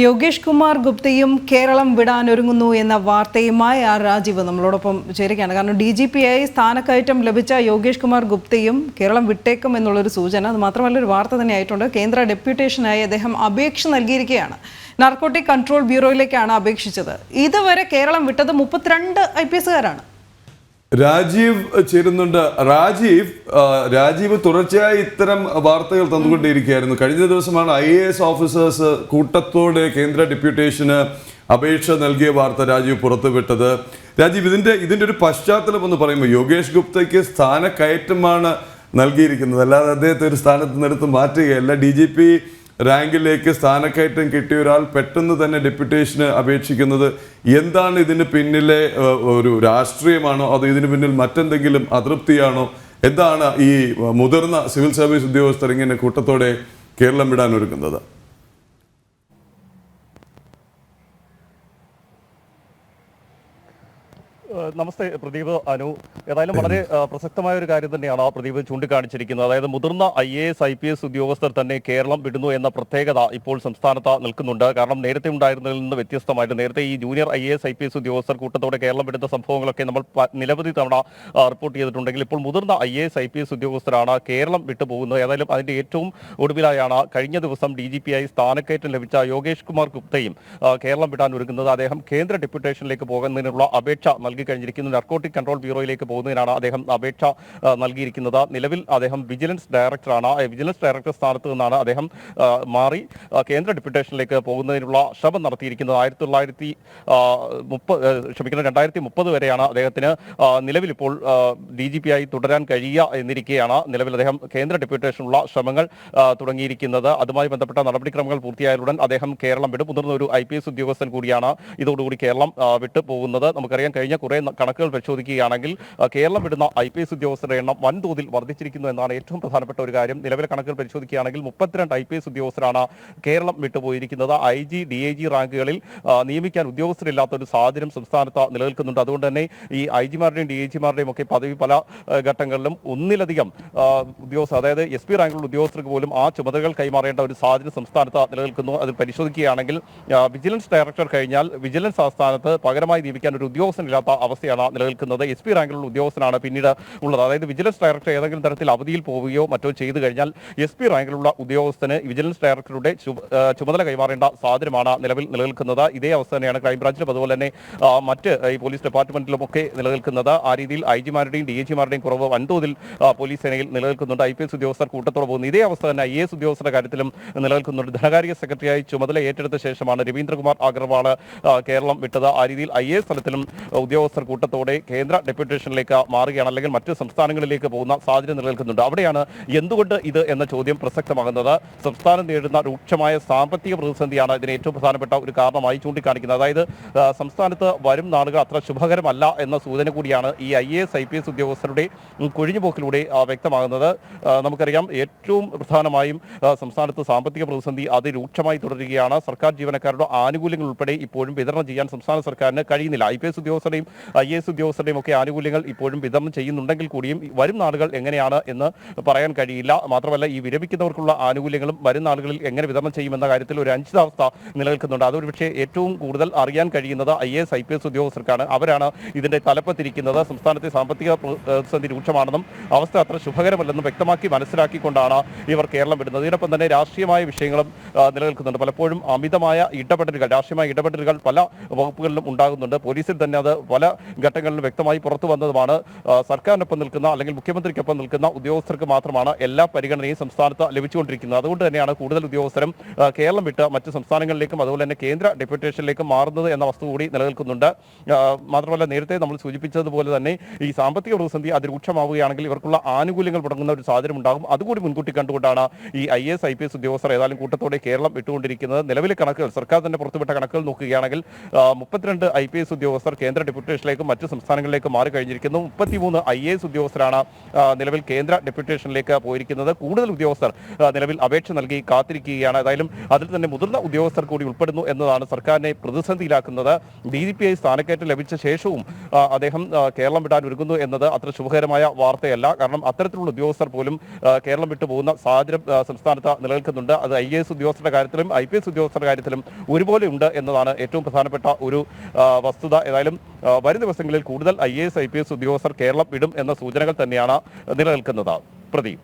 യോഗേഷ് കുമാർ ഗുപ്തയും കേരളം വിടാനൊരുങ്ങുന്നു എന്ന വാർത്തയുമായി ആർ രാജീവ് നമ്മളോടൊപ്പം ചേരുകയാണ്. കാരണം DGP ആയി സ്ഥാനക്കയറ്റം ലഭിച്ച യോഗേഷ് കുമാർ ഗുപ്തയും കേരളം വിട്ടേക്കും എന്നുള്ളൊരു സൂചന. അത് മാത്രമല്ല ഒരു വാർത്ത തന്നെ ആയിട്ടുണ്ട്. കേന്ദ്ര ഡെപ്യൂട്ടേഷനായി അദ്ദേഹം അപേക്ഷ നൽകിയിരിക്കുകയാണ്. നാർക്കോട്ടിക് കൺട്രോൾ ബ്യൂറോയിലേക്കാണ് അപേക്ഷിച്ചത്. ഇതുവരെ കേരളം വിട്ടത് 32 IPSകാരാണ്. രാജീവ് ചേരുന്നുണ്ട്. രാജീവ് തുടർച്ചയായി ഇത്തരം വാർത്തകൾ തന്നുകൊണ്ടേയിരിക്കുകയായിരുന്നു. കഴിഞ്ഞ ദിവസമാണ് IAS ഓഫീസേഴ്സ് കൂട്ടത്തോടെ കേന്ദ്ര ഡെപ്യൂട്ടേഷന് അപേക്ഷ നൽകിയ വാർത്ത രാജീവ് പുറത്തുവിട്ടത്. രാജീവ്, ഇതിന്റെ ഒരു പശ്ചാത്തലം എന്ന് പറയുമ്പോൾ യോഗേഷ് ഗുപ്തയ്ക്ക് സ്ഥാനക്കയറ്റമാണ് നൽകിയിരിക്കുന്നത്, അല്ലാതെ അദ്ദേഹത്തെ ഒരു സ്ഥാനത്ത് നിന്നെടുത്ത് മാറ്റുകയല്ല. DGP റാങ്കിലേക്ക് സ്ഥാനക്കയറ്റം കിട്ടിയ ഒരാൾ പെട്ടെന്ന് തന്നെ ഡെപ്യൂട്ടേഷന് അപേക്ഷിക്കുന്നത് എന്താണ് ഇതിന് പിന്നിലെ ഒരു രാഷ്ട്രീയമാണോ അതോ ഇതിന് പിന്നിൽ മറ്റെന്തെങ്കിലും അതൃപ്തിയാണോ? എന്താണ് ഈ മുതിർന്ന സിവിൽ സർവീസ് ഉദ്യോഗസ്ഥർ ഇങ്ങനെ കൂട്ടത്തോടെ കേരളം വിടാൻ ഒരുക്കുന്നത്? നമസ്തേ പ്രദീപ്, അനു. ഏതായാലും വളരെ പ്രസക്തമായ ഒരു കാര്യം തന്നെയാണ് പ്രദീപ് ചൂണ്ടിക്കാണിച്ചിരിക്കുന്നത്. അതായത് മുതിർന്ന IAS IPS ഉദ്യോഗസ്ഥർ തന്നെ കേരളം വിടുന്നു എന്ന പ്രത്യേകത ഇപ്പോൾ സംസ്ഥാനത്ത് നിൽക്കുന്നുണ്ട്. കാരണം നേരത്തെ ഉണ്ടായിരുന്നതിൽ നിന്ന് വ്യത്യസ്തമായിട്ട് നേരത്തെ ഈ ജൂനിയർ IAS IPS ഉദ്യോഗസ്ഥർ കൂട്ടത്തോടെ കേരളം വിടുന്ന സംഭവങ്ങളൊക്കെ നമ്മൾ നിരവധി തവണ റിപ്പോർട്ട് ചെയ്തിട്ടുണ്ടെങ്കിൽ ഇപ്പോൾ മുതിർന്ന IAS IPS ഉദ്യോഗസ്ഥരാണ് കേരളം വിട്ടുപോകുന്നത്. ഏതായാലും അതിന്റെ ഏറ്റവും ഒടുവിലായാണ് കഴിഞ്ഞ ദിവസം DGP ആയി സ്ഥാനക്കയറ്റം ലഭിച്ച യോഗേഷ് കുമാർ ഗുപ്തയും കേരളം വിടാൻ ഒരുങ്ങുന്നത്. അദ്ദേഹം കേന്ദ്ര ഡെപ്യൂട്ടേഷനിലേക്ക് പോകുന്നതിനുള്ള അപേക്ഷ നൽകി കഴിഞ്ഞിരിക്കുന്നു. നാർക്കോട്ടിക് കൺട്രോൾ ബ്യൂറോയിലേക്ക് പോകുന്നതിനാണ് അദ്ദേഹം അപേക്ഷ നൽകിയിരിക്കുന്നത്. നിലവിൽ അദ്ദേഹം വിജിലൻസ് ഡയറക്ടറാണ്. വിജിലൻസ് ഡയറക്ടർ സ്ഥാനത്ത് നിന്നാണ് അദ്ദേഹം മാറി കേന്ദ്ര ഡെപ്യൂട്ടേഷനിലേക്ക് പോകുന്നതിനുള്ള ശ്രമം നടത്തിയിരിക്കുന്നത്. 2030 വരെയാണ് അദ്ദേഹത്തിന് നിലവിൽ ഇപ്പോൾ DGP ആയി തുടരാൻ കഴിയുക എന്നിരിക്കെയാണ് നിലവിൽ അദ്ദേഹം കേന്ദ്ര ഡെപ്യൂട്ടേഷനുള്ള ശ്രമങ്ങൾ തുടങ്ങിയിരിക്കുന്നത്. അതുമായി ബന്ധപ്പെട്ട നടപടിക്രമങ്ങൾ പൂർത്തിയായാലുടൻ അദ്ദേഹം കേരളം വിടും. മുതിർന്ന ഒരു IPS ഉദ്യോഗസ്ഥൻ കൂടിയാണ് ഇതോടുകൂടി കേരളം വിട്ടു പോകുന്നത്. നമുക്കറിയാം, കഴിഞ്ഞ കുറെ കണക്കുകൾ പരിശോധിക്കുകയാണെങ്കിൽ കേരളം വിടുന്ന IPS ഉദ്യോഗസ്ഥരുടെ എണ്ണം വൻതോതിൽ വർദ്ധിച്ചിരിക്കുന്നു എന്നാണ് ഏറ്റവും പ്രധാനപ്പെട്ട ഒരു കാര്യം. നിലവിലെ കണക്കുകൾ പരിശോധിക്കുകയാണെങ്കിൽ 32 IPS ഉദ്യോഗസ്ഥരാണ് കേരളം വിട്ടുപോയിരിക്കുന്നത്. IG DIG റാങ്കുകളിൽ നിയമിക്കാൻ ഉദ്യോഗസ്ഥരില്ലാത്ത ഒരു സാഹചര്യം സംസ്ഥാനത്ത് നിലനിൽക്കുന്നുണ്ട്. അതുകൊണ്ട് തന്നെ ഈ IG-മാരുടെയും DIG-മാരുടെയും ഒക്കെ പദവി പല ഘട്ടങ്ങളിലും ഒന്നിലധികം ഉദ്യോഗസ്ഥർ, അതായത് SP റാങ്കിലുള്ള ഉദ്യോഗസ്ഥർക്ക് പോലും ആ ചുമതലകൾ കൈമാറേണ്ട ഒരു സാഹചര്യം സംസ്ഥാനത്ത് നിലനിൽക്കുന്നു. അതിൽ പരിശോധിക്കുകയാണെങ്കിൽ വിജിലൻസ് ഡയറക്ടർ കഴിഞ്ഞാൽ വിജിലൻസ് ആസ്ഥാനത്ത് പകരമായി നിയമിക്കാൻ ഒരു ഉദ്യോഗസ്ഥനില്ലാത്ത അവസ്ഥയാണ് നിലനിൽക്കുന്നത്. SP റാങ്കിലുള്ള ഉദ്യോഗസ്ഥനാണ് പിന്നീട് ഉള്ളത്. അതായത് വിജിലൻസ് ഡയറക്ടർ ഏതെങ്കിലും തരത്തിൽ അവധിയിൽ പോവുകയോ മറ്റോ ചെയ്തു കഴിഞ്ഞാൽ SP റാങ്കിലുള്ള ഉദ്യോഗസ്ഥന് വിജിലൻസ് ഡയറക്ടറുടെ ചുമതല കൈമാറേണ്ട സാഹചര്യമാണ് നിലവിൽ നിലനിൽക്കുന്നത്. ഇതേ അവസ്ഥ തന്നെയാണ് ക്രൈംബ്രാഞ്ചിലും അതുപോലെ തന്നെ മറ്റ് ഈ പോലീസ് ഡിപ്പാർട്ട്മെന്റിലും ഒക്കെ നിലനിൽക്കുന്നത്. ആ രീതിയിൽ IG-മാരുടെയും DIG-മാരുടെയും കുറവ് വൻതോതിൽ പോലീസ് സേനയിൽ നിലനിൽക്കുന്നുണ്ട്. IPS ഉദ്യോഗസ്ഥർ കൂട്ടത്തോടെ പോകുന്നു. ഇതേ അവസ്ഥ തന്നെ IAS ഉദ്യോഗസ്ഥരുടെ കാര്യത്തിലും നിലനിൽക്കുന്നുണ്ട്. ധനകാര്യ സെക്രട്ടറിയായി ചുമതല ഏറ്റെടുത്ത ശേഷമാണ് രവീന്ദ്രകുമാർ അഗർവാൾ കേരളം വിട്ടത്. ആ രീതിയിൽ IAS തലത്തിലും ഉദ്യോഗസ്ഥർ കൂട്ടത്തോടെ കേന്ദ്ര ഡെപ്യൂട്ടേഷനിലേക്ക് മാറുകയാണ്, അല്ലെങ്കിൽ മറ്റ് സംസ്ഥാനങ്ങളിലേക്ക് പോകുന്ന സാഹചര്യം നിലനിൽക്കുന്നുണ്ട്. അവിടെയാണ് എന്തുകൊണ്ട് ഇത് എന്ന ചോദ്യം പ്രസക്തമാകുന്നത്. സംസ്ഥാനം നേരിടുന്ന രൂക്ഷമായ സാമ്പത്തിക പ്രതിസന്ധിയാണ് ഇതിന് ഏറ്റവും പ്രധാനപ്പെട്ട ഒരു കാരണമായി ചൂണ്ടിക്കാണിക്കുന്നത്. അതായത് സംസ്ഥാനത്ത് വരും നാളുകൾ അത്ര ശുഭകരമല്ല എന്ന സൂചന കൂടിയാണ് ഈ IAS IPS ഉദ്യോഗസ്ഥരുടെ കൊഴിഞ്ഞുപോക്കിലൂടെ വ്യക്തമാകുന്നത്. നമുക്കറിയാം, ഏറ്റവും പ്രധാനമായും സംസ്ഥാനത്ത് സാമ്പത്തിക പ്രതിസന്ധി അതിരൂക്ഷമായി തുടരുകയാണ്. സർക്കാർ ജീവനക്കാരുടെ ആനുകൂല്യങ്ങൾ ഉൾപ്പെടെ ഇപ്പോഴും വിതരണം ചെയ്യാൻ സംസ്ഥാന സർക്കാരിന് കഴിയുന്നില്ല. IPS ഉദ്യോഗസ്ഥരുടെയും IAS ഉദ്യോഗസ്ഥരുടെയും ഒക്കെ ആനുകൂല്യങ്ങൾ ഇപ്പോഴും വിതരണം ചെയ്യുന്നുണ്ടെങ്കിൽ കൂടിയും വരും നാളുകൾ എങ്ങനെയാണ് എന്ന് പറയാൻ കഴിയില്ല. മാത്രമല്ല, ഈ വിരമിക്കുന്നവർക്കുള്ള ആനുകൂല്യങ്ങളും വരും നാളുകളിൽ എങ്ങനെ വിതരണം ചെയ്യുമെന്ന കാര്യത്തിൽ ഒരു അനിശ്ചിതാവസ്ഥ നിലനിൽക്കുന്നുണ്ട്. അതൊരു പക്ഷേ ഏറ്റവും കൂടുതൽ അറിയാൻ കഴിയുന്നത് IAS IPS ഉദ്യോഗസ്ഥർക്കാണ്. അവരാണ് ഇതിന്റെ തലപ്പത്തിരിക്കുന്നത്. സംസ്ഥാനത്തെ സാമ്പത്തിക പ്രതിസന്ധി രൂക്ഷമാണെന്നും അവസ്ഥ അത്ര ശുഭകരമല്ലെന്നും വ്യക്തമാക്കി മനസ്സിലാക്കിക്കൊണ്ടാണ് ഇവർ കേരളം വിടുന്നത്. ഇതിനൊപ്പം തന്നെ രാഷ്ട്രീയമായ വിഷയങ്ങളും നിലനിൽക്കുന്നുണ്ട്. പലപ്പോഴും അമിതമായ രാഷ്ട്രീയമായ ഇടപെടലുകൾ പല വകുപ്പുകളിലും ഉണ്ടാകുന്നുണ്ട്. പോലീസിൽ തന്നെ അത് പല ഘട്ടങ്ങളിലും വ്യക്തമായി പുറത്തു വന്നതുമാണ്. സർക്കാരിനൊപ്പം നിൽക്കുന്ന അല്ലെങ്കിൽ മുഖ്യമന്ത്രിക്കൊപ്പം നിൽക്കുന്ന ഉദ്യോഗസ്ഥർക്ക് മാത്രമാണ് എല്ലാ പരിഗണനയും സംസ്ഥാനത്ത് ലഭിച്ചുകൊണ്ടിരിക്കുന്നത്. അതുകൊണ്ട് തന്നെയാണ് കൂടുതൽ ഉദ്യോഗസ്ഥരും കേരളം വിട്ട് മറ്റ് സംസ്ഥാനങ്ങളിലേക്കും അതുപോലെ തന്നെ കേന്ദ്ര ഡെപ്യൂട്ടേഷനിലേക്കും മാറുന്നത് എന്ന വസ്തു കൂടി നിലനിൽക്കുന്നുണ്ട്. മാത്രമല്ല, നേരത്തെ നമ്മൾ സൂചിപ്പിച്ചതുപോലെ തന്നെ ഈ സാമ്പത്തിക പ്രതിസന്ധി അതിരൂക്ഷമാവുകയാണെങ്കിൽ ഇവർക്കുള്ള ആനുകൂല്യങ്ങൾ മുടങ്ങുന്ന ഒരു സാഹചര്യം ഉണ്ടാകും. അതുകൂടി മുൻകൂട്ടി കണ്ടുകൊണ്ടാണ് ഈ IAS IPS ഉദ്യോഗസ്ഥർ ഏതായാലും കൂട്ടത്തോടെ കേരളം വിട്ടുകൊണ്ടിരിക്കുന്നത്. നിലവിലെ കണക്കുകൾ, സർക്കാർ തന്നെ പുറത്തുവിട്ട കണക്കുകൾ നോക്കുകയാണെങ്കിൽ 32 IPS ഉദ്യോഗസ്ഥർ കേന്ദ്ര ഡെപ്യൂട്ടേഷൻ ഡെപ്യൂട്ടേഷനിലേക്കും മറ്റ് സംസ്ഥാനങ്ങളിലേക്കും മാറി കഴിഞ്ഞിരിക്കുന്നു. 33 IAS ഉദ്യോഗസ്ഥരാണ് നിലവിൽ കേന്ദ്ര ഡെപ്യൂട്ടേഷനിലേക്ക് പോയിരിക്കുന്നത്. കൂടുതൽ ഉദ്യോഗസ്ഥർ നിലവിൽ അപേക്ഷ നൽകി കാത്തിരിക്കുകയാണ്. ഏതായാലും അതിൽ തന്നെ മുതിർന്ന ഉദ്യോഗസ്ഥർ കൂടി ഉൾപ്പെടുന്നു എന്നതാണ് സർക്കാരിനെ പ്രതിസന്ധിയിലാക്കുന്നത്. DGPI സ്ഥാനക്കയറ്റം ലഭിച്ച ശേഷവും അദ്ദേഹം കേരളം വിടാൻ ഒരുങ്ങുന്നു എന്നത് അത്ര ശുഭകരമായ വാർത്തയല്ല. കാരണം അത്തരത്തിലുള്ള ഉദ്യോഗസ്ഥർ പോലും കേരളം വിട്ടു പോകുന്ന സാഹചര്യം സംസ്ഥാനത്ത് നിലനിൽക്കുന്നുണ്ട്. അത് IAS ഉദ്യോഗസ്ഥരുടെ കാര്യത്തിലും IPS ഉദ്യോഗസ്ഥരുടെ കാര്യത്തിലും ഒരുപോലെ ഉണ്ട് എന്നതാണ് ഏറ്റവും പ്രധാനപ്പെട്ട ഒരു വസ്തുത. ഏതായാലും വരും ദിവസങ്ങളിൽ കൂടുതൽ IAS IPS ഉദ്യോഗസ്ഥർ കേരളം വിടും എന്ന സൂചനകൾ തന്നെയാണ് നിലനിൽക്കുന്നത്. പ്രദീപ്.